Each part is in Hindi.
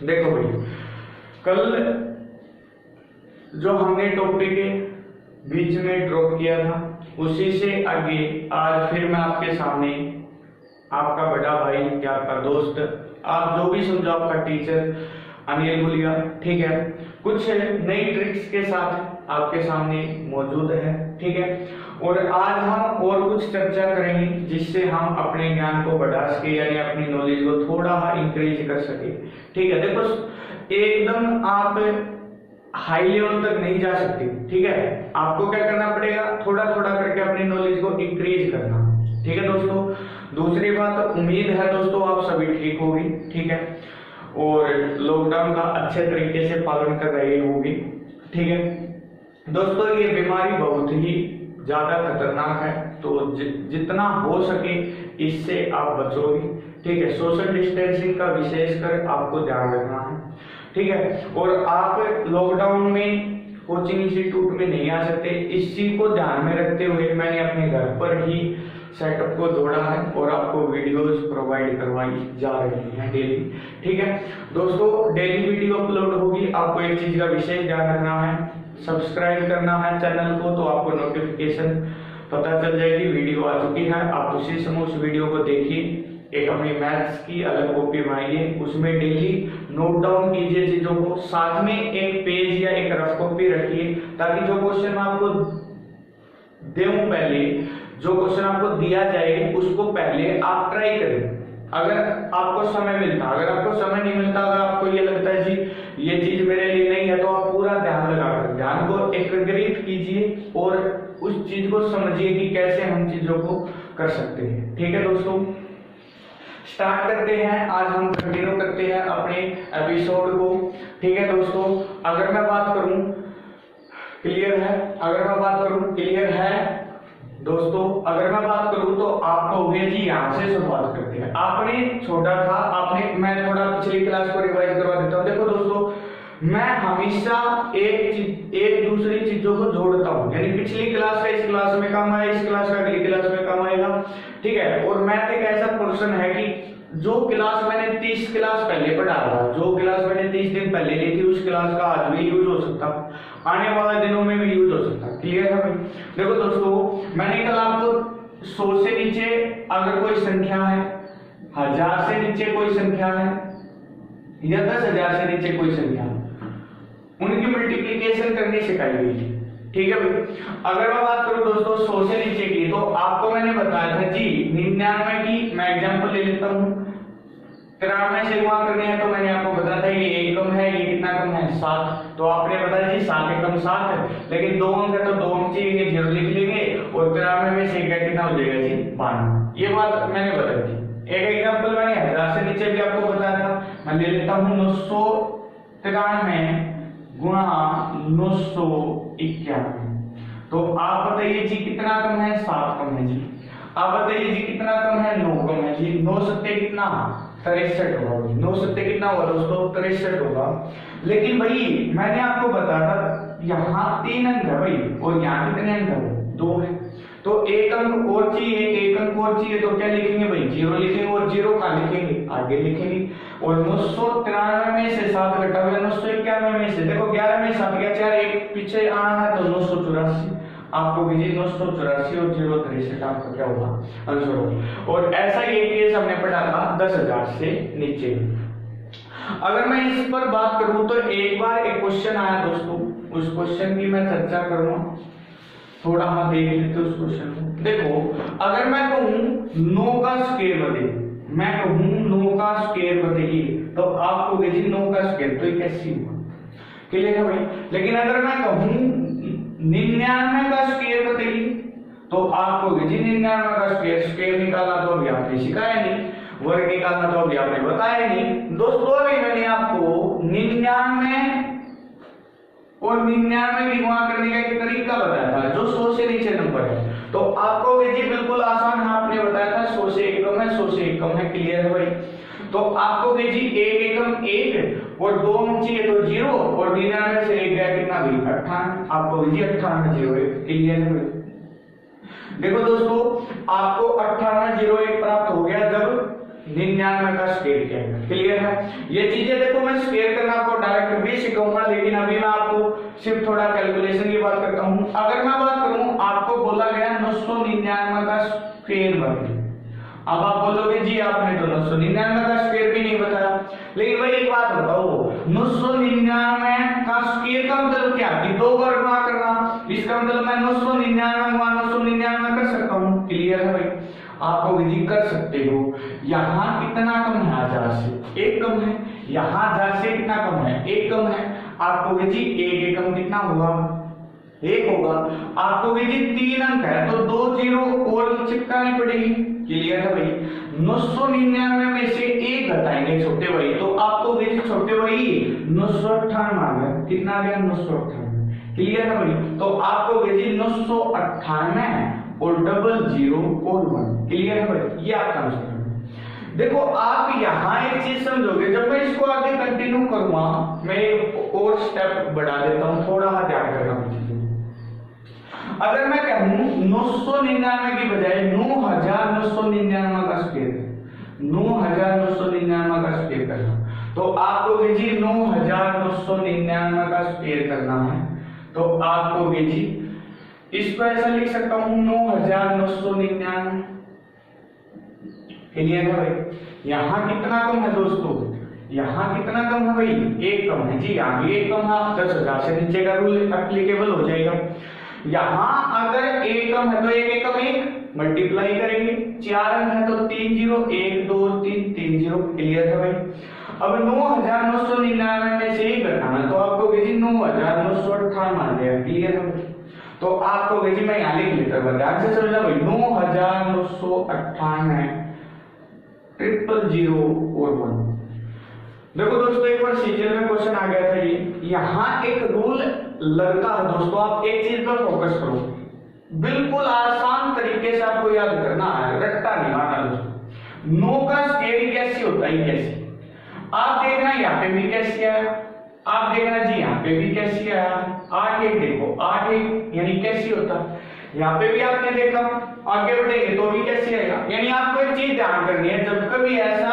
देखो भाई, कल जो हमने टॉपिक बीच में ड्रॉप किया था उसी से आगे आज फिर मैं आपके सामने आपका बड़ा भाई या आपका दोस्त, आप जो भी समझो, आपका टीचर अनिल गुलिया, ठीक है, कुछ नई ट्रिक्स के साथ आपके सामने मौजूद है। ठीक है, और आज हम और कुछ चर्चा करेंगे जिससे हम अपने ज्ञान को बढ़ा सके, यानी अपनी नॉलेज को थोड़ा इंक्रीज कर सके। ठीक है, देखो एकदम आप हाई लेवल तक नहीं जा सकते। ठीक है, आपको क्या करना पड़ेगा, थोड़ा थोड़ा करके अपनी नॉलेज को इंक्रीज करना। ठीक है दोस्तों, दूसरी बात, उम्मीद है दोस्तों आप सभी ठीक होगी। ठीक है, और लॉकडाउन का अच्छे तरीके से पालन कर रहे होगी। ठीक है दोस्तों, ये बीमारी बहुत ही ज्यादा खतरनाक है, तो जितना हो सके इससे आप बचोगे। ठीक है, सोशल डिस्टेंसिंग का विशेषकर आपको ध्यान रखना है। ठीक है, और आप लॉकडाउन में कोचिंग इंस्टीट्यूट में नहीं आ सकते, इस चीज को ध्यान में रखते हुए मैंने अपने घर पर ही सेटअप को जोड़ा है और आपको वीडियोस प्रोवाइड करवाई जा रही है डेली। ठीक है दोस्तों, डेली वीडियो अपलोड होगी। आपको एक चीज का विशेष ध्यान रखना है, सब्सक्राइब करना है चैनल को, तो आपको नोटिफिकेशन पता चल जाएगी वीडियो आ चुकी है। आप उसी समय उस वीडियो को देखिए, एक अपनी मैथ्स की अलग कॉपी बनाइए, उसमें डेली नोट डाउन कीजिए चीजों को, साथ में एक पेज या एक रफ कॉपी रखिए, ताकि जो क्वेश्चन मैं आपको दूं, पहले जो क्वेश्चन आपको दिया जाए उसको पहले आप ट्राई करें। अगर आपको समय मिलता, अगर आपको समय नहीं मिलता, अगर आपको ये लगता है जी ये चीज मेरे लिए नहीं है, तो आप पूरा ध्यान लगाकर ध्यान को एकाग्रित कीजिए और उस चीज को समझिए कि कैसे हम चीजों को कर सकते हैं। ठीक है दोस्तों, स्टार्ट करते हैं। आज हम कंटिन्यू करते हैं अपने एपिसोड को। ठीक है दोस्तों, अगर मैं बात करूं क्लियर है, अगर मैं बात करूं क्लियर है दोस्तों, अगर मैं बात करूं तो आप कहोगे जी यहाँ से शुरुआत करते हैं। आपने छोटा था, मैं थोड़ा पिछली क्लास को रिवाइज करवा देता हूँ। देखो दोस्तों, मैं हमेशा एक दूसरी चीजों को जोड़ता हूँ, यानी पिछली क्लास का इस क्लास में काम आया, इस क्लास का अगली क्लास में काम आएगा। ठीक है, और मैथ एक ऐसा पोर्शन है कि जो क्लास मैंने 30 क्लास पहले पढ़ा था, जो क्लास मैंने 30 दिन पहले ली थी, उस क्लास का आज भी यूज हो सकता, आने वाले दिनों में भी यूज हो सकता। क्लियर है भाई? देखो दोस्तों, मैंने कल आपको 100 से नीचे अगर कोई संख्या है, 1000 से नीचे कोई संख्या है या 10,000 से नीचे कोई संख्या है, उनकी मल्टीप्लिकेशन करनी सिखाई गई है। ठीक है भाई, अगर मैं बात करूं दोस्तों 100 से नीचे की, तो आपको मैंने बताया था जी 99 की, मैं एग्जांपल ले लेता हूं, 93 से गुणा करनी है, तो मैंने आपको बताया था ये 1 कम है, ये कितना कम है, 7। तो आपने बताया जी 7 एकम 7 है, लेकिन 2 अंक है तो 2 अंक चाहिए, 0 लिख लेंगे, और 93 में से कितना हो जाएगा जी 92। ये बात मैंने बताई थी। एक एग्जांपल मैंने 1000 से नीचे भी आपको बताया था, मैं ले लेता हूं 993 गुणा 991। तो आप बताइए जी कितना कम है, 7 कम है जी। आप बताइए जी कितना कम है, 9 कम है जी। 9 सत्ते कितना, 63 होगा। 9 सत्ते कितना होगा दोस्तों, 63 होगा। लेकिन भाई मैंने आपको बताया था यहाँ 3 अंक है भाई, और यहाँ कितने अंक है, 2 है। तो 1 अंक और चाहिए, 1 अंक और चाहिए, तो क्या लिखेंगे भाई, 0 लिखेंगे, और 0 कहाँ लिखेंगे, आगे लिखेंगे। और 993 में से 7 घटा हुआ 991 में से, देखो 11 में 7 गया, 4 एक पीछे आना है, तो 984। आपको कीजिए 984 और 063 आपका क्या होगा, आंसर होगा। और ऐसा ही एक केस हमने पढ़ा था 10,000 से नीचे। अगर मैं इस पर बात करूं तो एक बार एक क्वेश्चन आया दोस्तों, उस क्वेश्चन की मैं चर्चा करूंगा, थोड़ा हाँ देख लेते उस क्वेश्चन को। देखो, अगर मैं कहूं 9 का स्क्वायर बताइए, मैं कहूं 9 का स्क्वायर बताइए, तो आप कहोगे जी 9 का स्क्वायर, तो ये कैसे हुआ, क्लियर है भाई? लेकिन अगर मैं कहूं 99 का स्क्वायर बताइए, तो आप कहोगे जी 99 का स्क्वायर, स्क्वायर निकालना तो अभी आपने सिखाया नहीं, वर्ग निकालना तो अभी आपने बताया नहीं। दोस्तों अभी मैंने आपको 99 और 99 की गुणा करने का एक तरीका बताया था, जो 100 से नीचे नंबर है। तो आपको जी बिल्कुल आसान है, आपने बताया था 100 से 1 कम है, 100 से 1 कम है, क्लियर है भाई? तो आपको जी 1 एकम 1 और 2 अंक चाहिए तो 0, और 99 से 1 गया कितना भी 58, आपको जी 5801, क्लियर है भाई? देखो दोस्तों, आपको 5801 प्राप्त हो गया जब 99 का स्क्वायर किया गया। क्लियर है? ये चीजें देखो मैं स्क्वायर करना आपको डायरेक्ट भी सिखाऊंगा, लेकिन अभी मैं आपको सिर्फ थोड़ा कैलकुलेशन की बात करता हूँ। अगर मैं बात करूँ, आपको बोला गया 999 का स्क्वायर बताइए। अब आप बोलोगे जी आपने तो 999 का स्क्वायर भी नहीं बताया, लेकिन भाई एक बात बताओ, 999 का स्क्वायर का मतलब क्या कि 2 बार गुणा करना। इसका मतलब मैं 999 गुणा 999 कर सकता हूँ। क्लियर है भाई? आपको विधि कर सकते हो। यहाँ कितना कम है 1000 से? 1 कम है। यहाँ 1000 से कितना कम है? 1 कम है। आपको विधि 1 कम कितना होगा? 1 होगा। आपको विधि 3 अंक है तो 2 जीरो और चिपकानी पड़ेगी। क्लियर है भाई? 999 में से 1 घटाएंगे छोटे भाई, तो आपको विधि छोटे भाई 998 आ गया। कितना आ गया? 998। क्लियर है भाई? तो आपको विधि 998 और 00 और 1। क्लियर है भाई? ये आपका आंसर है। देखो आप यहाँ एक चीज समझोगे, जब मैं इसको आगे कंटिन्यू करूंगा, मैं एक और स्टेप बढ़ा देता हूँ, थोड़ा सा ध्यान करना। अगर मैं कहूँ 999 की बजाय 9999 का स्क्वायर, 9999 का स्क्वायर करना, तो आपको विधि 9999 का स्क्वायर करना है, तो आपको विधि इसको ऐसा लिख सकता हूं 9999। क्लियर है भाई? यहां कितना कम है दोस्तों? यहां कितना कम है भाई? 1 कम है जी। यहाँ भी 1 कम है, 10,000 से नीचे का रूल एप्लीकेबल हो जाएगा। यहां अगर 1 कम है तो 1 कम 1 मल्टीप्लाई करेंगे, 4 अंक है तो 3 जीरो, 1 2 3 3 जीरो। क्लियर है भाई? अब 9999 में से 1 घटाना, तो आपको विधि 9998 मान लिया। क्लियर है भाई? तो आपको विधि मैं यहाँ लिख लेता हूँ, ध्यान से समझना भाई। 9998 000 और 1। देखो दोस्तों, एक बार सीजीएल में क्वेश्चन आ गया था ये। यहाँ एक रूल लगता है दोस्तों, आप एक चीज पर फोकस करो, बिल्कुल आसान तरीके से आपको याद करना है, रट्टा नहीं मारना दोस्तों। 9 का स्क्वायर कैसे होता है? कैसे? आप देखना यहाँ पे भी कैसे आया, आप देखना जी यहाँ पे भी कैसे आया। 8 1 देखो, 8 1 यानी कैसे होता, यहाँ पे भी आपने देखा। आगे बढ़ेंगे तो भी कैसे आएगा। यानी आपको एक चीज ध्यान करनी है, जब कभी ऐसा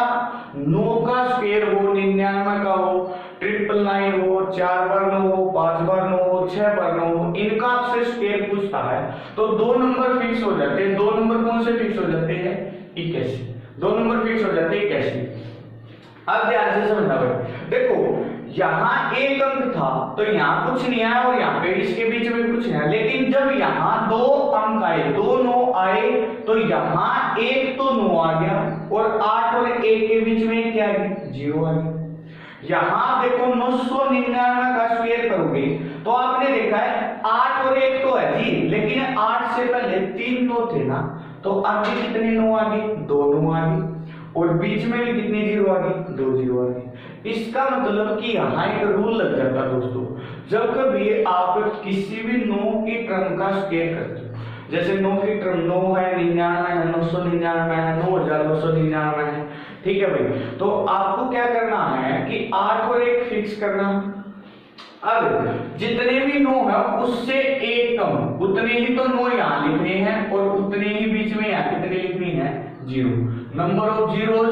9 का स्क्वायर हो, 99 का हो, 999 हो, 4 बार 9 हो, 5 बार 9 हो, 6 बार 9 हो, इनका आपसे स्क्वायर पूछता है तो 2 नंबर फिक्स हो जाते हैं। 2 नंबर कौन से फिक्स हो जाते हैं? 81। 2 नंबर फिक्स हो जाते हैं 81। अब ध्यान से समझना भाई। देखो यहाँ 1 अंक था तो यहाँ कुछ नहीं आया, और यहाँ पे इसके बीच में कुछ नहीं आया, लेकिन जब यहाँ 2 अंक आए, 2 9 आए, तो यहाँ 1 तो 9 आ गया, और 8 और 1 के बीच में क्या आ गया? 0 आ गया। यहाँ देखो 999 का स्क्वायर करोगे तो आपने देखा है 8 और 1 तो है जी, लेकिन 8 से पहले 3 तो थे ना, तो आगे कितने 9 आ गए? 2 9 आ गए, और बीच में भी कितने 0 आ गए? 2 0 आ गए। इसका मतलब कि यहाँ एक रूल लग जाता है दोस्तों, जब कभी आप किसी भी 9 की टर्म का स्क्वायर करते हो, जैसे 9 की टर्म 9 है, 99 है, 999 है, 9999 है, ठीक है भाई, तो आपको क्या करना है कि 8 और 1 फिक्स करना। अब जितने भी 9 है उससे 1 कम, उतने ही तो 9 यहाँ लिखने हैं, और उतने ही बीच में यहाँ कितने लिखनी है? 0। नंबर ऑफ जीरोज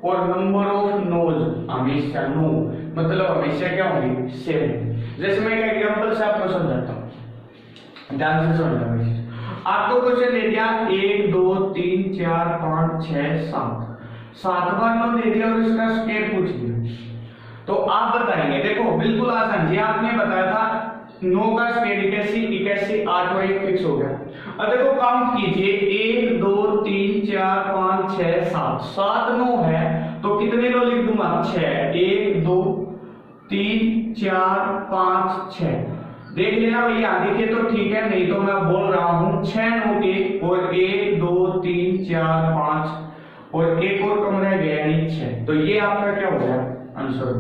और नंबर ऑफ नोज हमेशा 9, मतलब हमेशा क्या होंगे? 7। जैसे मैं एक एग्जांपल से आपको समझाता हूँ, ध्यान से समझना। आपको क्वेश्चन दे दिया 1 2 3 4 5 6 7, 7 बार 9 दे दिया और इसका स्क्वायर पूछ दिया, तो आप बताएंगे। देखो बिल्कुल आसान जी, आपने बताया था 9 का स्क्वायर 81, 8 और 1 फिक्स हो गया। अब देखो काउंट कीजिए, 1 2 3 4 5 6 7, 7 9 है तो कितने 9 लिख दूंगा? 6। 1 2 3 4 5 6, देख लेना भैया, देखिए तो ठीक है, नहीं तो मैं बोल रहा हूँ 6 9 के, और 1 2 3 4 5 और एक और कम रह गया यानी 6, तो ये आपका क्या हो गया? आंसर।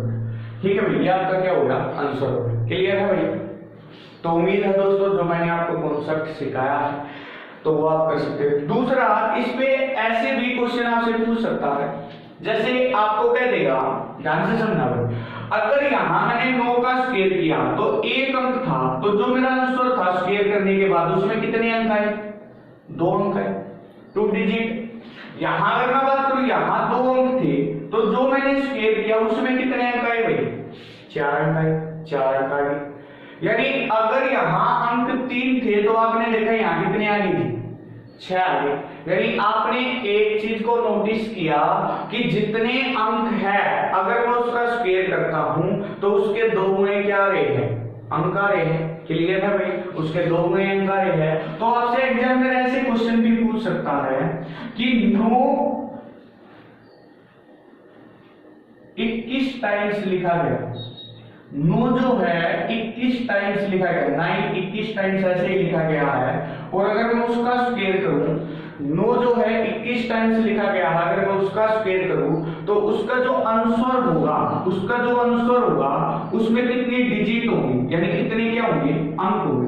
ठीक है भैया, आपका क्या होगा? आंसर। क्लियर है भैया? तो उम्मीद है दोस्तों जो मैंने आपको कॉन्सेप्ट सिखाया है तो वो आप कर सकते हैं। दूसरा, इस पे ऐसे भी क्वेश्चन आपसे पूछ सकता है, जैसे आपको कह देगा, ध्यान से समझना भाई, अगर यहाँ मैंने 9 का स्क्वायर किया तो 1 अंक था, तो जो मेरा आंसर था स्क्वायर करने के बाद उसमें कितने अंक आए? 2 अंक आए, 2 डिजिट। यहाँ अगर मैं बात करूं, यहाँ 2 अंक थे, तो जो मैंने स्क्वायर किया उसमें कितने अंक आए भाई? 4 अंक आए, 4 अंक आ गए। यानी अगर यहाँ अंक 3 थे तो आपने देखा यहाँ कितने आ गए थे? 6 आ गए। यानी आपने एक चीज को नोटिस किया कि जितने अंक है अगर मैं उसका स्क्वायर करता हूं तो उसके 2 गुणे क्या आ रहे हैं? अंक आ रहे हैं। क्लियर है भाई? उसके 2 गुणे अंक आ रहे हैं। तो आपसे एग्जामिनर ऐसे क्वेश्चन भी पूछ सकता है कि 9 21 टाइम्स लिखा गया, 9 जो है 21 टाइम्स लिखा गया, 9 21 टाइम्स ऐसे ही लिखा गया है। और अगर मैं उसका स्क्वायर करूं, 9 जो है 21 टाइम्स लिखा गया है, अगर मैं उसका स्क्वायर करूं तो उसका जो आंसर होगा, उसका जो आंसर होगा उसमें कितनी डिजिट होंगी, यानी कितने क्या होंगे? अंक होंगे।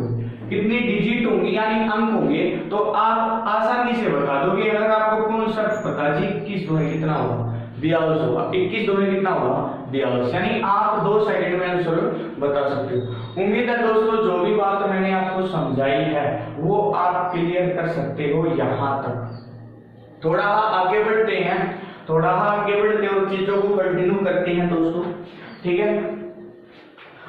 कितनी डिजिट होंगी यानी अंक होंगे, तो आप आसानी से बता दोगे। अगर आपको कॉन्सेप्ट पता जी 21 2 कितना होगा? 42 होगा। 21 2 कितना होगा? 42। यानी आप 2 सेकंड में आंसर बता सकते हो। उम्मीद है दोस्तों जो भी बात मैंने आपको समझाई है वो आप क्लियर कर सकते हो यहाँ तक। थोड़ा आगे बढ़ते हैं, थोड़ा आगे बढ़ते और चीजों को कंटिन्यू करते हैं दोस्तों, ठीक है।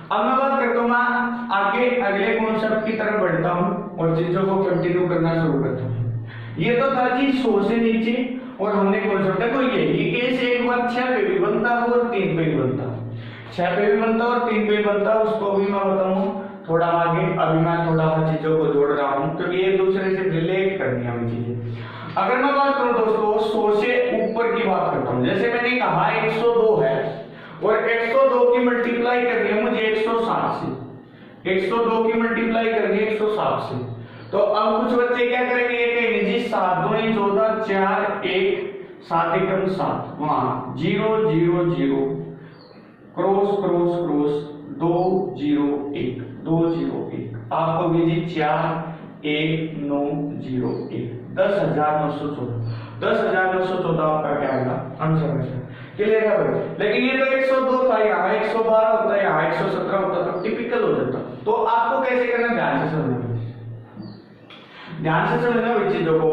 अब मैं बात करता हूँ, मैं आगे अगले कॉन्सेप्ट की तरफ बढ़ता हूँ और चीजों को कंटिन्यू करना शुरू करता हूँ। ये तो था जी 100 से नीचे, और हमने कॉन्सेप्ट देखो ये केस एक बार 6 पे भी बनता है और 3 पे भी बनता है, 6 पे भी बनता है और 3 पे भी बनता है, उसको भी मैं बताऊँ थोड़ा आगे। अभी मैं थोड़ा चीजों को जोड़ रहा हूँ क्योंकि एक दूसरे से रिलेट करनी है हमें चीजें। अगर मैं बात करूँ दोस्तों 100 से ऊपर की बात करता हूँ, जैसे मैंने कहा 102 है और 102 की मल्टीप्लाई करनी है मुझे 160 से, 102 की मल्टीप्लाई करनी है 160 से। तो अब कुछ बच्चे क्या करेंगे, ये कहेंगे जी 7 2 14 4 1 7 1 7, वहां 0 0 0 क्रॉस क्रॉस क्रॉस 2 0 1 2 0 1, आपको भी जी 4 1 9 0 1 10,914, 10,914 आपका क्या आएगा आंसर है। क्लियर है भाई? लेकिन ये तो 102 था, यहाँ 112 होता है, यहाँ 117 होता तो टिपिकल हो जाता। तो आपको कैसे करना, ध्यान से समझना, ध्यान से समझना इस चीजों को।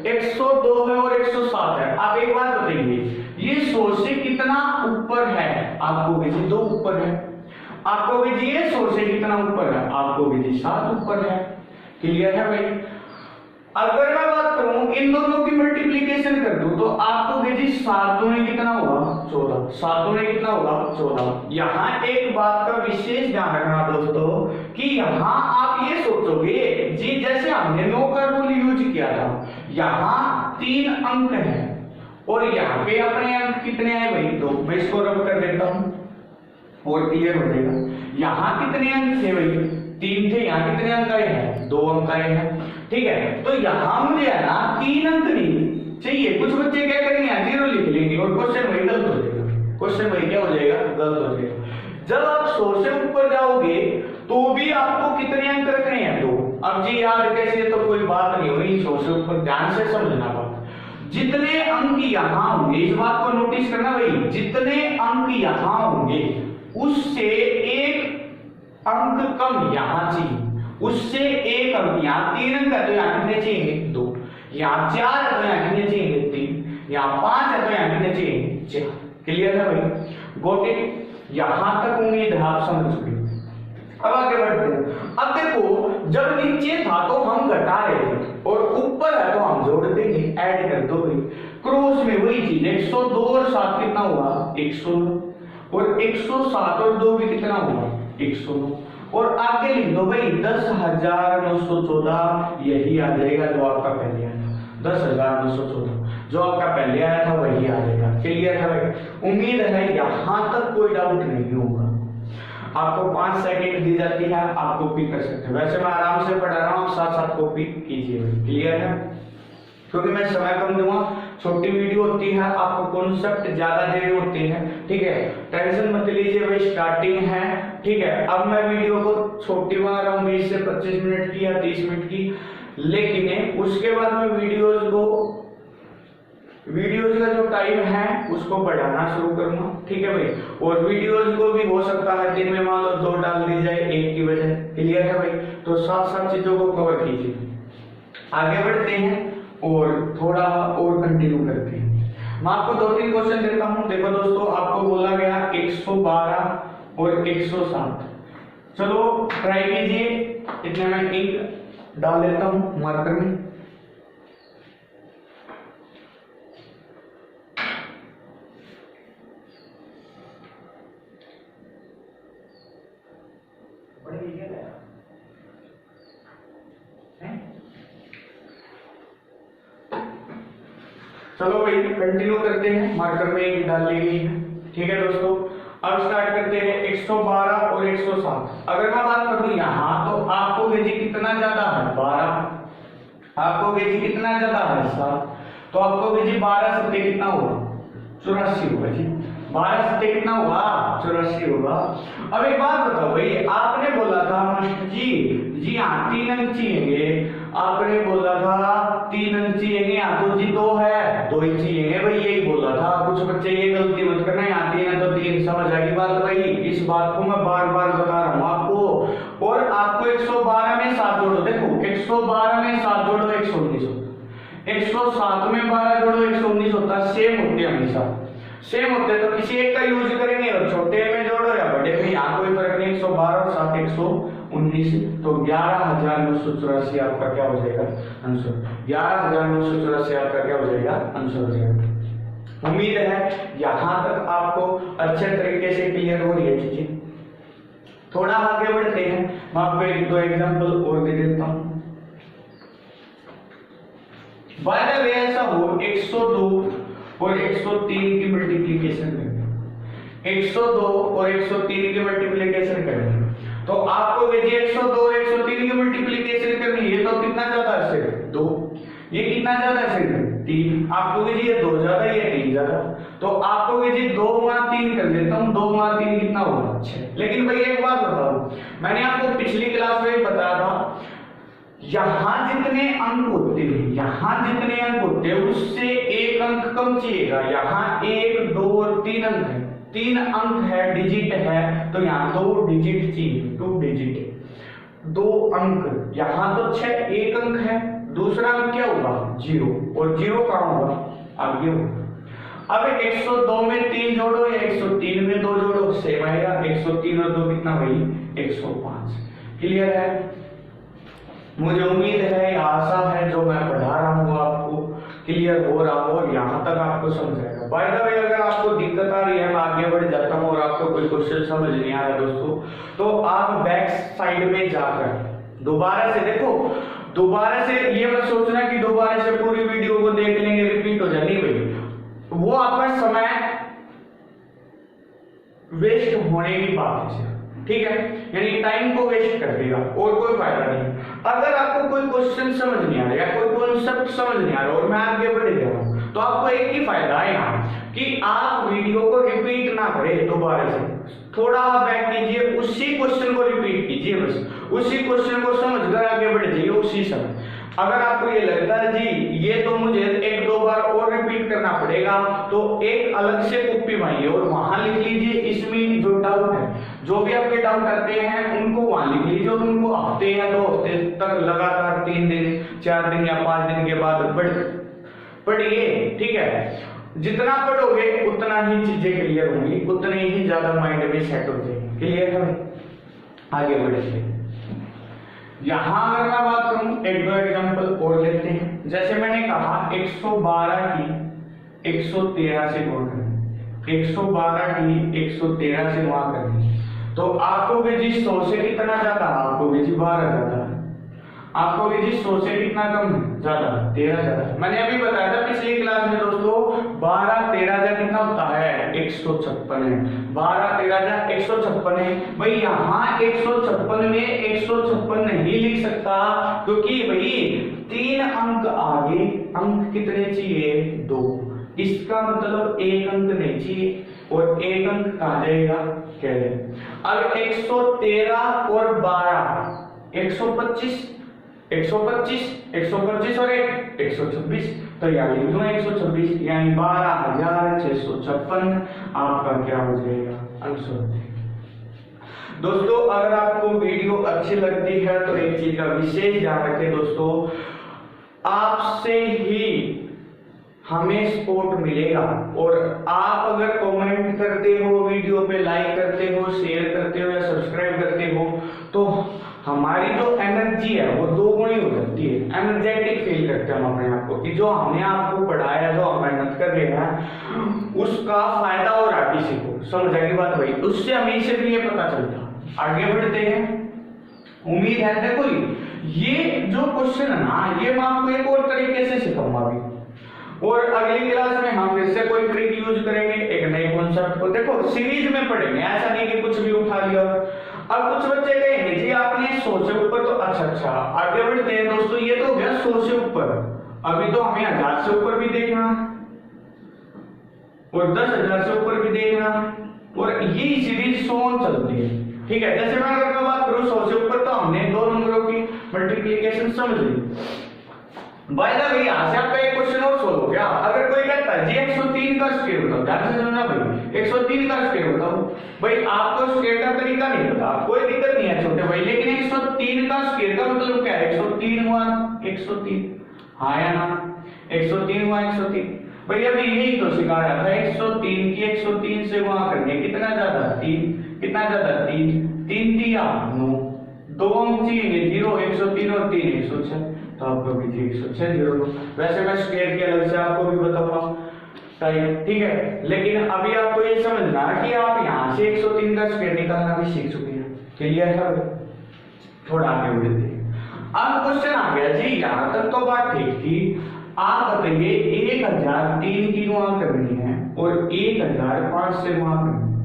102 है और 107 है। आप एक बात बताइए, ये 100 से कितना ऊपर है? आपको भी जी 2 ऊपर है। आपको भी जी ये 100 से कितना ऊपर है? आपको भी जी 7 ऊपर है। क्लियर है भाई? अगर मैं बात करूं इन दोनों की मल्टीप्लिकेशन कर दूं तो आपको भी जी 7 दूनी कितना होगा? 14, 7 दूनी कितना होगा? 14। यहाँ एक बात का विशेष ध्यान रखना दोस्तों कि यहाँ आप ये सोचोगे जी जैसे हमने 9 का रूल यूज किया था, यहाँ 3 अंक है और यहाँ पे अपने अंक कितने आए भाई? 2। मैं इसको रब कर देता हूँ और क्लियर हो जाएगा। यहाँ कितने अंक थे भाई? 3 थे। यहाँ कितने अंक आए हैं? 2 अंक आए हैं। ठीक है, तो यहाँ मुझे है ना 3 अंक नहीं चाहिए। कुछ बच्चे क्या करेंगे, 0 लिख लेंगे और क्वेश्चन वही गलत हो जाएगा। क्वेश्चन वही क्या हो जाएगा? गलत हो जाएगा। जब आप 100 से ऊपर जाओगे तो भी आपको कितने अंक रखने हैं? 2। अब जी याद कैसे, तो कोई बात नहीं हुई। 100 से ऊपर ध्यान से समझना बात, जितने अंक यहाँ होंगे, इस बात को नोटिस करना भाई, जितने अंक यहाँ होंगे उससे 1 अंक कम यहाँ चाहिए, उससे 1 अंक। यहाँ 3 अंक है तो यहाँ कितने चाहिए? 2। यहाँ 4 है तो यहाँ कितने चाहिए? 3। यहाँ 5 है तो यहाँ कितने चाहिए? 4। क्लियर है भाई? Got it? यहां तक उम्मीद है आप समझ चुके। अब आगे बढ़ते हैं। अब देखो, जब नीचे था तो हम घटा रहे थे और ऊपर है तो हम जोड़ देंगे, ऐड कर दो भाई। क्रॉस में वही चीज, 102 और 7 कितना हुआ? 109। और 107 और 2 भी कितना हुआ? 109। और आगे लिख दो भाई 10,914, यही आ जाएगा जो आपका पहले आया था। 10,914 जो आपका पहले आया था वही आ जाएगा। क्लियर है भाई? उम्मीद है यहां तक कोई डाउट नहीं होगा। आपको 5 सेकंड दी जाती है, आप कॉपी कर सकते हैं। वैसे मैं आराम से पढ़ा रहा हूं, आप साथ साथ कॉपी कीजिए। क्लियर है? क्योंकि मैं समय कम दूंगा, छोटी वीडियो होती है, आपको कॉन्सेप्ट ज्यादा देने होते हैं। ठीक है, टेंशन मत लीजिए भाई, स्टार्टिंग है। ठीक है, अब मैं वीडियो को छोटी बना रहा हूँ, 20 से 25 मिनट की या 30 मिनट की, लेकिन उसके बाद में वीडियोज का जो टाइम है उसको बढ़ाना शुरू करूंगा। ठीक है भाई? और वीडियोज को भी हो सकता है दिन में मान लो 2 डाल दी जाए 1 की वजह। क्लियर है भाई? तो साथ साथ चीजों को कवर कीजिए। आगे बढ़ते हैं। और थोड़ा और कंटिन्यू करते हैं। मैं आपको 2-3 क्वेश्चन देता हूं। देखो दोस्तों, आपको बोला गया 112 और 107। चलो ट्राई कीजिए। इतने में इंक डाल देता हूं मार्कर में। चलो भाई कंटिन्यू करते हैं। मार्कर में एक डाल ली गई है। ठीक है दोस्तों, अब स्टार्ट करते हैं 112 और 107। अगर मैं बात करूं यहाँ तो आपको बेजी कितना ज्यादा है 12, आपको बेजी कितना ज्यादा है 7, तो आपको बेजी 12 सत्ते कितना हुआ 84 होगा जी। 12 सत्ते कितना हुआ 84 होगा। अब एक बात बताओ भाई, आपने बोला था मास्टर जी हाँ 3 अंक चाहिए, आपने बोला था 3 अंक चाहिए, यहाँ तो जी 2 है, 2 ही चाहिए भाई, यही बोला था। कुछ बच्चे ये गलती मत करना, यहाँ 3 है तो 3, समझ आएगी बात भाई। इस बात को मैं बार बार बता रहा हूँ आपको। और आपको 112 में 7 जोड़ो, देखो 112 में 7 जोड़ो 119 होता, 107 में 12 जोड़ो 119 होता। सेम होते हमेशा सेम होते, तो किसी एक का यूज करेंगे और छोटे में जोड़ो या बड़े में, यहाँ कोई फर्क नहीं। 112 और 7 119, तो 11,984 आपका क्या हो जाएगा आंसर। 11,984 आपका क्या हो जाएगा आंसर हो जाएगा। उम्मीद है यहां तक आपको अच्छे तरीके से क्लियर हो रही है चीजें। थोड़ा आगे बढ़ते हैं, मैं आपको 1-2 एग्जांपल और दे देता हूं। बाय द वे ऐसा हो 102 और 103 की मल्टीप्लिकेशन करें, 102 और 103 की मल्टीप्लिकेशन करें, तो आपको ये 102 और 103 की मल्टीप्लिकेशन करनी है। तो कितना ज्यादा है सिर्फ 2, ये कितना ज्यादा है सिर्फ 3। आपको ये 2 ज्यादा, ये 3 ज्यादा, तो आपको ये 2 गुणा 3 कर देता हूं। 2 गुणा 3 कितना होगा 6। लेकिन भाई एक बात बताओ, मैंने आपको पिछली क्लास में बताया था यहां जितने अंक होते हैं, यहां जितने अंक होते हैं उससे 1 अंक कम चाहिएगा। यहां 1, 2 और 3 अंक है, 3 अंक है, डिजिट है, तो यहाँ 2 डिजिट चाहिए, 2 डिजिट 2 अंक। यहां तो 6 1 अंक है, दूसरा अंक क्या होगा 0, और 0 कहां होगा आगे होगा। अब 102 में 3 जोड़ो या 103 में 2 जोड़ो, सेम आएगा। 103 और 2 कितना भाई 105। क्लियर है? मुझे उम्मीद है, आशा है जो मैं पढ़ा रहा हूँ आपको क्लियर हो रहा हो, यहाँ तक आपको समझ आएगा। बाय द वे अगर आपको दिक्कत आ रही है, मैं आगे बढ़ जाता हूँ और आपको कोई क्वेश्चन समझ नहीं आ रहा दोस्तों, तो आप बैक साइड में जाकर दोबारा से देखो, दोबारा से ये मत सोचना कि दोबारा से पूरी वीडियो को देख लेंगे रिपीट हो जाएगी भाई, वो आपका समय वेस्ट होने की बात है, ठीक है, यानी टाइम को वेस्ट कर देगा और कोई फायदा नहीं। अगर आपको कोई क्वेश्चन समझ नहीं आ रहा या कोई कॉन्सेप्ट समझ नहीं आ रहा और मैं आगे बढ़ गया हूं, तो आपको एक ही फायदा है यहाँ कि आप वीडियो को रिपीट ना करें, दोबारा से थोड़ा बैक कीजिए, उसी क्वेश्चन को रिपीट कीजिए, बस उसी क्वेश्चन को समझकर आगे बढ़ जाइए उसी समय। अगर आपको ये लगता है जी ये तो मुझे 1-2 बार और रिपीट करना पड़ेगा, तो एक अलग से कॉपी बनाइए और वहां लिख लीजिए इसमें जो डाउट है, जो भी आपके डाउट आते हैं उनको वहां लिख लीजिए और उनको हफ्ते या 2 हफ्ते तक लगातार 3 दिन 4 दिन या 5 दिन के बाद पढ़िए, ठीक है। जितना पढ़ोगे उतना ही चीजें क्लियर होंगी, उतने ही ज्यादा माइंड में सेट हो जाएंगी। क्लियर है? आगे बढ़िए। यहां अगर मैं बात करूं 1-2 एग्जांपल और लेते हैं। जैसे मैंने कहा 112 की 113 से गुणा करनी, 112 की 113 से गुणा करनी, तो आपको भी जी 100 से कितना ज्यादा, आपको भी जी 12 ज्यादा, आपको भी जी 100 से कितना कम ज्यादा 13 ज्यादा। मैंने अभी बताया था पिछली क्लास में दोस्तों 12 13 जा कितना होता है 156 है, 12 13 जा 156 है भाई। यहाँ 156 में 156 नहीं लिख सकता क्योंकि भाई 3 अंक आगे अंक कितने चाहिए 2, इसका मतलब 1 अंक नहीं चाहिए और 1 अंक कहाँ जाएगा कह रहे। अब 113 और 12 125 और 126, तो यहाँ लिख दूंगा 126, यानी 12,656 आपका क्या हो जाएगा आंसर। दोस्तों अगर आपको वीडियो अच्छी लगती है तो एक चीज का विशेष ध्यान रखें दोस्तों, आपसे ही हमें सपोर्ट मिलेगा। और आप अगर कमेंट करते हो, वीडियो पे लाइक करते हो, शेयर करते हो या सब्सक्राइब करते हो, तो हमारी जो एनर्जी है वो दोगुनी हो जाती है। एनर्जेटिक फील करते हैं हम अपने आप को कि जो हमने आपको पढ़ाया, जो हम मेहनत कर रहे हैं, उसका फायदा हो रहा है किसी को। समझ आएगी बात भाई? उससे हमें से भी ये पता चलता। आगे बढ़ते हैं। उम्मीद है देखो ये जो क्वेश्चन है ना, ये मैं आपको एक और तरीके से सिखाऊंगा अभी, और अगली क्लास में हम फिर से कोई ट्रिक यूज करेंगे, एक नए कॉन्सेप्ट को देखो सीरीज में पढ़ेंगे। ऐसा नहीं कि कुछ भी उठा लिया। अब कुछ बच्चे कहेंगे जी आपने 100 से ऊपर, तो अच्छा आगे बढ़ते हैं दोस्तों। ये तो हो गया 100 से ऊपर, अभी तो हमें 1000 से ऊपर भी देखना और 10,000 से ऊपर भी देखना, और ये सीरीज 100 चलती है। ठीक है, जैसे मैं अगर बात करूं 100 से ऊपर, तो हमने दो नंबरों की मल्टीप्लिकेशन समझ ली। बाय द वे यहां से आपका एक क्वेश्चन और सोल्व हो गया। अगर कोई कहता है जी 103 का स्क्वायर बताओ, ध्यान से समझना भाई, 103 का स्क्वायर बताओ। भाई आपको स्क्वायर का तरीका नहीं पता, कोई दिक्कत नहीं है छोटे भाई, लेकिन 103 का स्क्वायर का मतलब क्या है? 103 हुआ 103, हाँ या ना? 103 हुआ 103। भाई अभी यही तो सिखाया था, 103 की 103 से गुणा करनी है, कितना ज्यादा? 3, कितना ज्यादा? 3, 3 दिया 9, 2 अंक चाहिए 0, 103 और 3 106, तो आपको भी 106 0। वैसे मैं स्क्वायर के अलग से आपको भी बताऊंगा, ठीक है। लेकिन अभी आपको ये समझना कि आप यहाँ से 103 का स्क्वायर निकालना भी सीख चुके हैं। क्लियर है? थोड़ा आगे बढ़ते हैं। अब क्वेश्चन आ गया जी, यहाँ तक तो बात ठीक थी। आप बताइए 1003 की गुणा करनी है और 1005 से गुणा करनी है।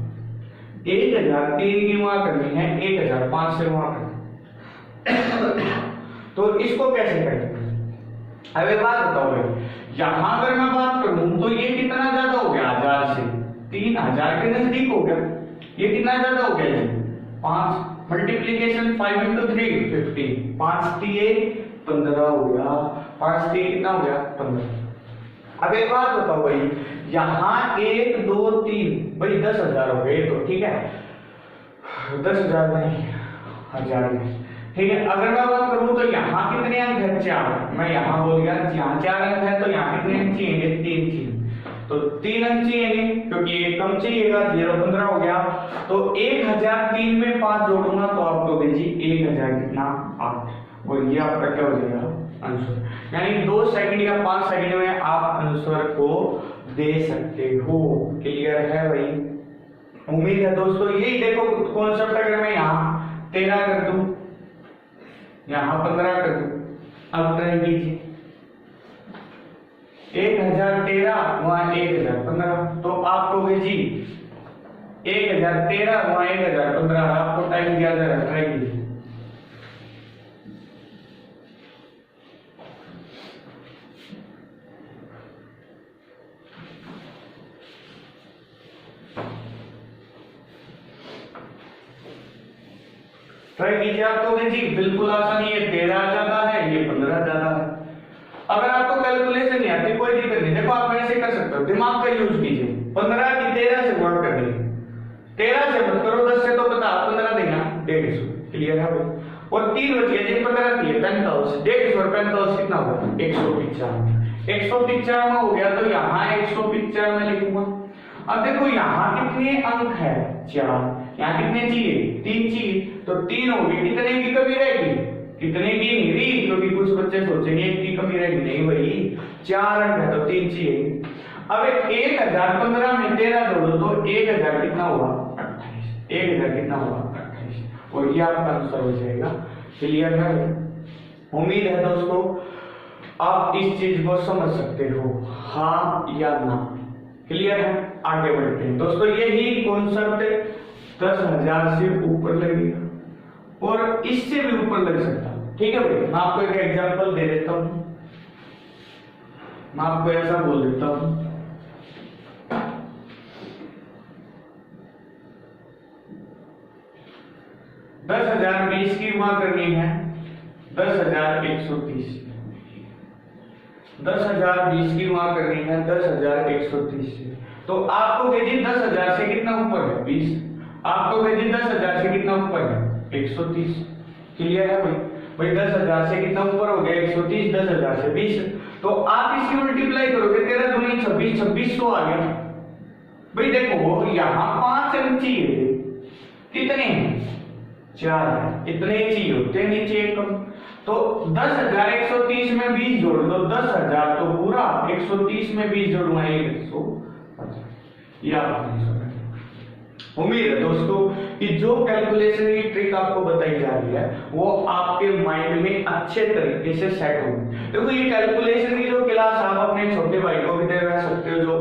1003 की गुणा करनी है 1005 से गुणा करनी है। तो इसको कैसे करेंगे? अब एक बात बताओ भाई, यहां अगर मैं बात करूं तो ये कितना ज्यादा हो गया? 1000 से 3000 के नजदीक हो गया। ये कितना ज्यादा हो गया जी? 5 मल्टीप्लीकेशन 5 into 3 15, 5 3 15 हो गया, 5 3 कितना हो गया? 15। अब एक बात बताओ भाई, यहाँ 1 2 3 भाई 10,000 हो गए, तो ठीक है 10,000 नहीं 1000 में, ठीक है। अगर मैं बात करूं तो यहाँ कितने अंक है? 4। मैं यहाँ बोल गया यहाँ 4 अंक है, तो यहाँ कितने अंक चाहिए? 3 चाहिए, तो 3 अंक चाहिए क्योंकि एक कम चाहिएगा, 0 15 हो गया। तो 1003 में 5 जोड़ूंगा तो आपको जी 1000 कितना? 8। और ये आपका क्या हो जाएगा? आंसर। यानी 2 सेकंड या 5 सेकंड में आप आंसर को दे सकते हो। क्लियर है भाई? उम्मीद है दोस्तों। यही देखो कॉन्सेप्ट, अगर मैं यहाँ 13 कर दूं, यहाँ 15 कर दूं, अब ट्राई कीजिए 1013 वहां 1015, तो आपको जी 1013 वहां 1015, आपको टाइम दिया जा रहा है, ट्राई कीजिए। ट्राई कीजिए। आपको जी बिल्कुल आसान, ये 13 ज्यादा है, ये 15 ज्यादा है। अगर आपको कैलकुलेशन नहीं आती कोई दिक्कत नहीं, देखो आप ऐसे कर सकते हो, दिमाग का यूज कीजिए। 15 की 13 से गुणा करनी है, 13 से मत करो, 10 से तो पता 15 देना 150। क्लियर है भाई? और 3 बच गए, 15 दिए 45, 150 और 45 कितना होगा? 195। 195 हो गया, तो यहाँ 195 में लिखूंगा। अब देखो यहाँ कितने अंक है? 4। यहाँ कितने चाहिए? 3 चाहिए, तो 3 होगी, कितने की कमी रहेगी? कितने की नहीं रही, क्योंकि कुछ बच्चे सोचेंगे इतनी कमी रहेगी, नहीं भाई 4 अंक है तो 3 चाहिए। अब 1015 में 13 जोड़ो तो 1000 कितना हुआ? 28। 1000 कितना हुआ? 28, और ये आपका आंसर हो जाएगा। क्लियर है? उम्मीद है दोस्तों आप इस चीज को समझ सकते हो, हाँ या ना? क्लियर है? आगे बढ़ते हैं दोस्तों। यही कॉन्सेप्ट 10,000 से ऊपर लगेगा और इससे भी ऊपर लग सकता है। ठीक है भाई? मैं आपको एक एग्जांपल दे देता हूं, मैं आपको ऐसा बोल देता हूं, दस 10,020 की गुणा करनी है 10,130, 10,020 की गुणा करनी है 10,130 से, तो आपको भेजी 10,000 से कितना ऊपर है? 20। आपको भेजी 10,000 से कितना ऊपर है? 130। क्लियर है भाई? भाई 10,000 से कितना ऊपर हो गया 130, 10,000 से 20, तो आप इसकी मल्टीप्लाई करोगे 13 दूनी 26, 2600 आ गया। भाई देखो यहाँ 5 अंक चाहिए, कितने हैं 4, इतने ही चाहिए होते, नीचे एक कम। तो 10,130 में 20 जोड़ दो, 10,000 तो पूरा, 130 में 20 जोड़ूंगा 150। या उम्मीद है दोस्तों कि जो कैलकुलेशन की ट्रिक आपको बताई जा रही है वो आपके माइंड में अच्छे तरीके से सेट होगी। देखो ये कैलकुलेशन की जो क्लास आप अपने छोटे भाई को भी दे सकते हो जो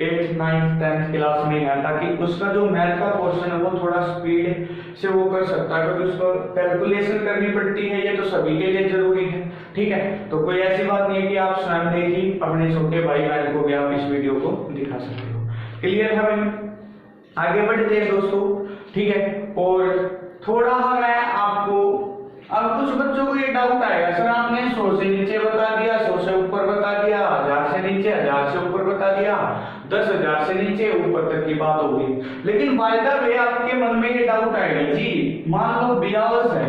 8th 9th 10th क्लास में है, ताकि उसका जो मैथ का पोर्शन है वो थोड़ा स्पीड से वो कर सकता है, क्योंकि उसको कैलकुलेशन करनी पड़ती है, ये तो सभी के लिए जरूरी है। ठीक है, तो कोई ऐसी बात नहीं है कि आप स्वयं देखिए अपने छोटे भाई बहन को भी आप इस वीडियो को दिखा सकते हो। क्लियर है भाई? आगे बढ़ते हैं दोस्तों। ठीक है, और थोड़ा मैं आपको, अब कुछ बच्चों को ये डाउट आएगा सर आपने 100 से नीचे बता दिया, 100 से ऊपर बता दिया, 1000 से नीचे, 1000 से ऊपर बता दिया, 10,000 से नीचे ऊपर तक की बात होगी। लेकिन बाय द वे आपके मन में ये डाउट आएगा जी मान लो 42 है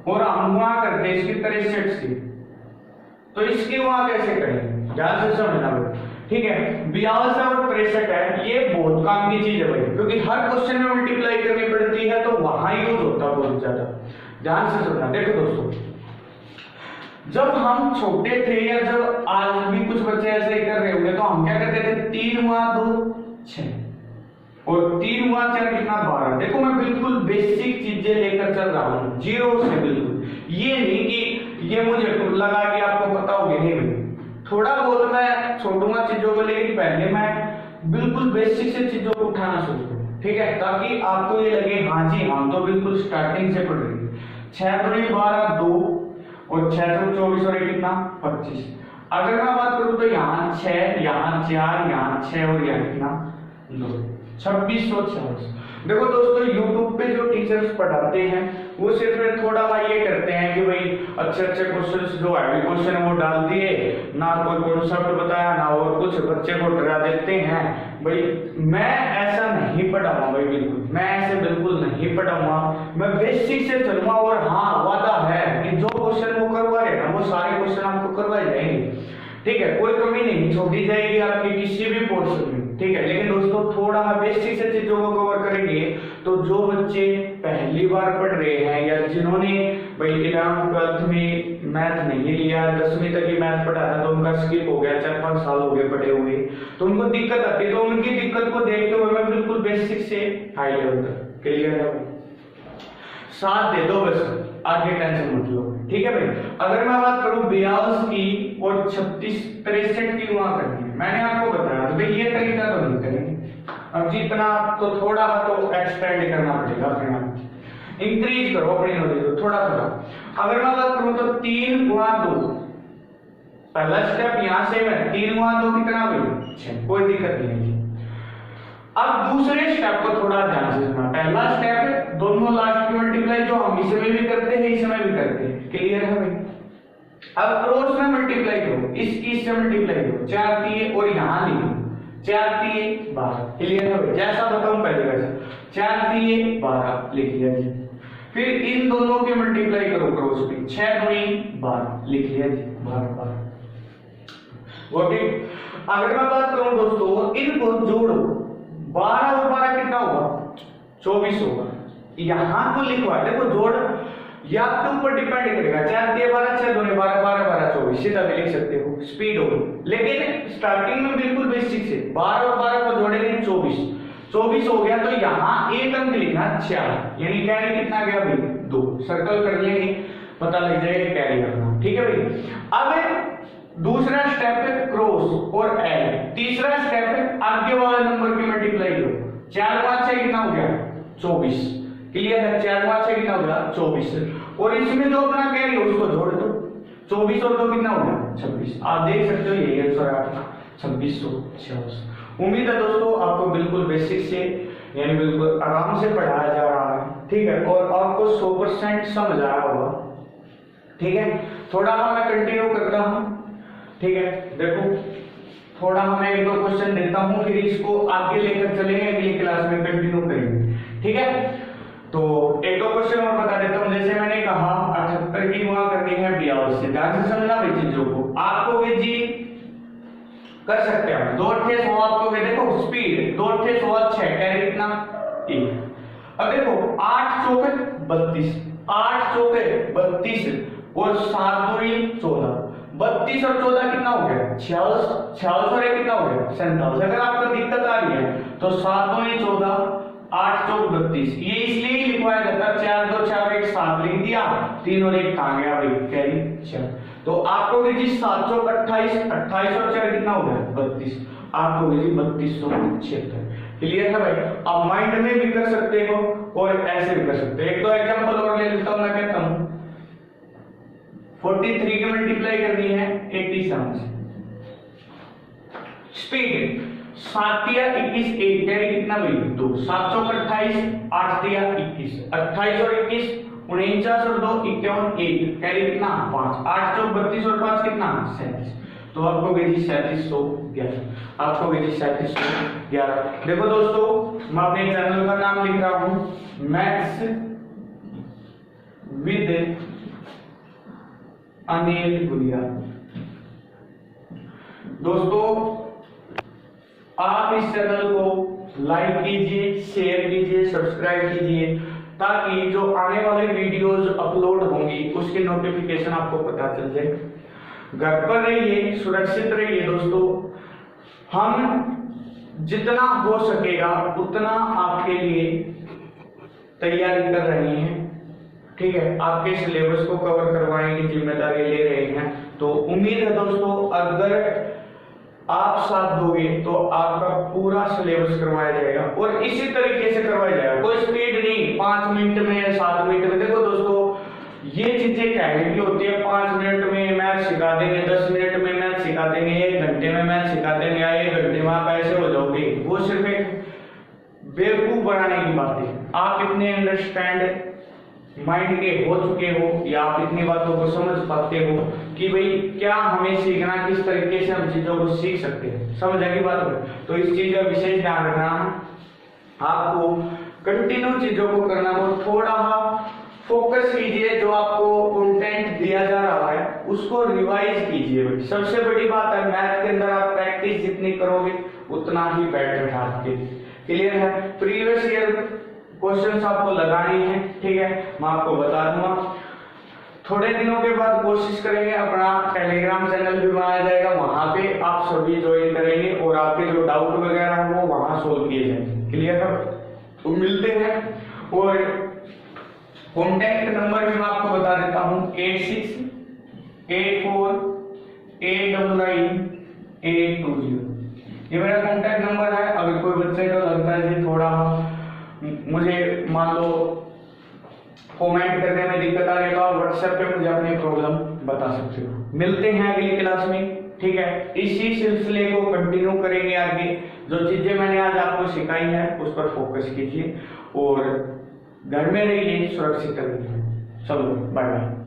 और हम वहां करते हैं इसकी 63 की, तो इसकी वहां कैसे करेंगे, ध्यान से समझना भाई। ठीक है, 42 और 63 है, ये बहुत काम की चीज है भाई, क्योंकि हर क्वेश्चन में मल्टीप्लाई करनी पड़ती है, तो वहां यूज होता है बहुत ज्यादा। ध्यान से सुनना। देखो दोस्तों, जब हम छोटे थे या जब आज भी कुछ बच्चे ऐसे ही कर रहे होंगे, तो हम क्या करते थे 3 गुणा 2 6 और 3 गुणा 4 कितना 12। देखो मैं बिल्कुल बेसिक चीजें लेकर चल रहा हूँ, जीरो से बिल्कुल, ये नहीं कि ये मुझे लगा कि आपको पता होगी, नहीं भाई थोड़ा बहुत मैं छोड़ूंगा चीजों को, लेकिन पहले मैं बिल्कुल बेसिक से चीजों को उठाना शुरू करूँ। ठीक है, ताकि आपको ये लगे हाँ जी हम तो बिल्कुल स्टार्टिंग से पढ़ रहे हैं। 6 दूनी 12 2 और 6 से 24 और कितना 25। अगर मैं बात करूं तो यहाँ 6, यहाँ 4, यहाँ 6 और यहाँ कितना 2, 2646। देखो दोस्तों YouTube पे जो टीचर्स पढ़ाते हैं वो सिर्फ थोड़ा सा ये करते हैं कि भाई अच्छे अच्छे क्वेश्चंस जो हैवी क्वेश्चन है वो डाल दिए, ना कोई कॉन्सेप्ट बताया ना और कुछ, बच्चे को डरा देते हैं। भाई मैं ऐसा नहीं पढ़ाऊंगा भाई, बिल्कुल मैं ऐसे बिल्कुल नहीं पढ़ाऊंगा, मैं बेसिक से चलूंगा। और हाँ वादा है कि जो क्वेश्चन वो करवा रहे ना वो सारे क्वेश्चन आपको करवाए जाएंगे। ठीक है, कोई कमी नहीं छोड़ी जाएगी आपकी किसी भी पोर्शन में। ठीक है, लेकिन दोस्तों थोड़ा बेसिक से चीजों को कवर करेंगे, तो जो बच्चे पहली बार पढ़ रहे हैं या जिन्होंने भाई 11th 12th में मैथ नहीं लिया, 10वीं तक ही मैथ पढ़ा था तो उनका स्किप हो गया, 4-5 साल हो गए पढ़े हुए, तो उनको दिक्कत आती है। तो उनकी दिक्कत को देखते हुए मैं बिल्कुल बेसिक से हाई लेवल तक क्लियर है, साथ दे दो बस, आगे टेंशन मत लो। ठीक है भाई, अगर मैं बात करूं 42 की और 63 की वहां करनी है, मैंने आपको बताया तो भाई ये तरीका तो नहीं करेंगे, अब जितना तो थोड़ा तो एक्सपेंड करना पड़ेगा अपने आप, इंक्रीज करो अपनी नॉलेज को थोड़ा थोड़ा। अगर मैं बात करूं तो 3 गुणा 2, पहला स्टेप यहां से है 3 गुणा 2 कितना भाई 6, कोई दिक्कत नहीं है। अब दूसरे स्टेप को थोड़ा ध्यान से सुनना। पहला स्टेप दोनों लास्ट की मल्टीप्लाई जो हम इसमें भी करते हैं इसमें भी करते हैं, क्लियर है भाई। अब क्रॉस में मल्टीप्लाई करो, इसकी इससे मल्टीप्लाई करो, 4 3 और यहां लिखो 4 3 12, क्लियर है भाई, जैसा बताऊं पहले वैसा 4 3 12 लिख लिया जी। फिर इन दोनों की मल्टीप्लाई करो क्रॉस में, 6 2 12 लिख लिया जी, 12 12। ओके, अगर मैं बात करूं दोस्तों इनको जोड़ो, 12 और 12 कितना होगा 24 होगा। यहां को लिखवा देखो जोड़ या आपके ऊपर डिपेंड करेगा, 4 3 12 6 2 12 12 12 24 सीधा भी लिख सकते हो, स्पीड होगी। लेकिन स्टार्टिंग में बिल्कुल बेसिक से 12 और 12 को जोड़ेंगे 24 हो गया, तो यहाँ एक अंक लिखना 4, यानी कैरी कितना गया भाई 2, सर्कल कर लेंगे पता लग जाएगा कैरी करना। ठीक है भाई, अब दूसरा स्टेप है क्रॉस और ऐड, तीसरा स्टेप है आगे वाले नंबर की मल्टीप्लाई करो, 4 5 6 कितना हो गया 24, क्लियर है, 4 5 6 कितना हो गया 24, और इसमें जो अपना कैरी है उसको जोड़ दो, 24 और 2 कितना हो गया 26। आप देख सकते हो यही आंसर है आपका 2646। उम्मीद है दोस्तों आपको बिल्कुल बेसिक से यानी बिल्कुल आराम से पढ़ाया जा रहा है, ठीक है, और आपको 100% समझ आया होगा। ठीक है, थोड़ा मैं कंटिन्यू करता हूं। ठीक है, देखो थोड़ा मैं 1-2 क्वेश्चन देता हूं, फिर इसको आगे लेकर चलेंगे, अगली क्लास में कंटिन्यू करेंगे। ठीक है, तो एक दो क्वेश्चन और बता देता हूँ। जैसे मैंने कहा 78 की गुणा करनी है 42 से। ध्यान से समझना भाई चीजों को। आपको भी जी कर सकते हैं। 2 8 16 आपको देखो स्पीड 2 8 16 6 कैरी कितना 1। अब देखो 8 चौके 32, 8 चौके 32 और 7 दूनी 14। 32 और 14 कितना हो गया 46, 46 और 1 कितना हो गया 47। अगर आपको दिक्कत आ रही है तो 7 दूनी 14, 8 चौक 32। ये इसलिए ही लिखवाया जाता है 4 2 4 1 7 लिख दिया, 3 और 1 आ गया भाई कैरी 6। तो आपको जी 7 चौक 28, 28 और 4 कितना हो गया 32। आपको जी 3276। क्लियर है भाई। आप माइंड में भी कर सकते हो और ऐसे भी कर सकते हो। एक दो एग्जांपल और ले लेता हूं। मैं कहता हूं 43 की मल्टीप्लाई करनी है 87 से। स्पीड 7 दिया 21 1 कैरी कितना भाई 2। 7 चौक 28, 8 दिया 21, 28 और 21 49 और 2 51 1 कैरी कितना 5। 8 चौक 32 और 5 कितना 37। तो आपको गई 3711। आपको गई 3711। देखो दोस्तों मैं अपने चैनल का नाम लिख रहा हूं मैथ्स विद अनिल गुड़िया। दोस्तों आप इस चैनल को लाइक कीजिए, शेयर कीजिए, सब्सक्राइब कीजिए ताकि जो आने वाले वीडियोस अपलोड होंगी उसकी नोटिफिकेशन आपको पता चल जाए। घर पर रहिए, सुरक्षित रहिए दोस्तों। हम जितना हो सकेगा उतना आपके लिए तैयारी कर रहे हैं। ठीक है, आपके सिलेबस को कवर करवाने की जिम्मेदारी ले रहे हैं। तो उम्मीद है दोस्तों अगर आप साथ दोगे तो आपका पूरा सिलेबस करवाया जाएगा और इसी तरीके से करवाया जाएगा। कोई स्पीड नहीं 5 मिनट में या 7 मिनट में। देखो दोस्तों ये चीजें कहने की होती है 5 मिनट में मैथ सिखा देंगे, 10 मिनट में मैथ सिखा देंगे, 1 घंटे में मैथ सिखा देंगे या 1 घंटे में आप ऐसे हो जाओगे। वो सिर्फ एक बेवकूफ बनाने की बात है। आप इतने अंडरस्टैंड माइंड के हो चुके हो या आप इतनी बातों को समझ पाते हो कि भाई क्या हमें सीखना, किस तरीके से हम चीजों को सीख सकते हैं। समझ आएगी बात में। तो इस चीज का विशेष ध्यान रखना है आपको। कंटिन्यू चीजों को करना हो, थोड़ा फोकस कीजिए। जो आपको कंटेंट दिया जा रहा है उसको रिवाइज कीजिए। सबसे बड़ी बात है मैथ के अंदर आप प्रैक्टिस जितनी करोगे उतना ही बेटर है आपके लिए। क्लियर है। प्रीवियस ईयर क्वेश्चंस आपको लगाने हैं। ठीक है, मैं आपको बता दूंगा। थोड़े दिनों के बाद कोशिश करेंगे अपना टेलीग्राम चैनल भी बनाया जाएगा, वहां पे आप सभी ज्वाइन करेंगे और आपके जो डाउट वगैरह है वो वहां सोल्व किए जाएंगे। क्लियर है। तो मिलते हैं। और कॉन्टैक्ट नंबर भी मैं आपको बता देता हूं 8684899820। ये मेरा कॉन्टैक्ट नंबर है। अगर कोई बच्चे को लगता है कि थोड़ा मुझे मान लो कमेंट करने में दिक्कत आ रही है तो आप व्हाट्सएप पे मुझे अपनी प्रॉब्लम बता सकते हो। मिलते हैं अगली क्लास में। ठीक है, इसी सिलसिले को कंटिन्यू करेंगे आगे। जो चीजें मैंने आज आपको सिखाई है उस पर फोकस कीजिए और घर में रहिए, सुरक्षित रहिए। चलो बाय बाय।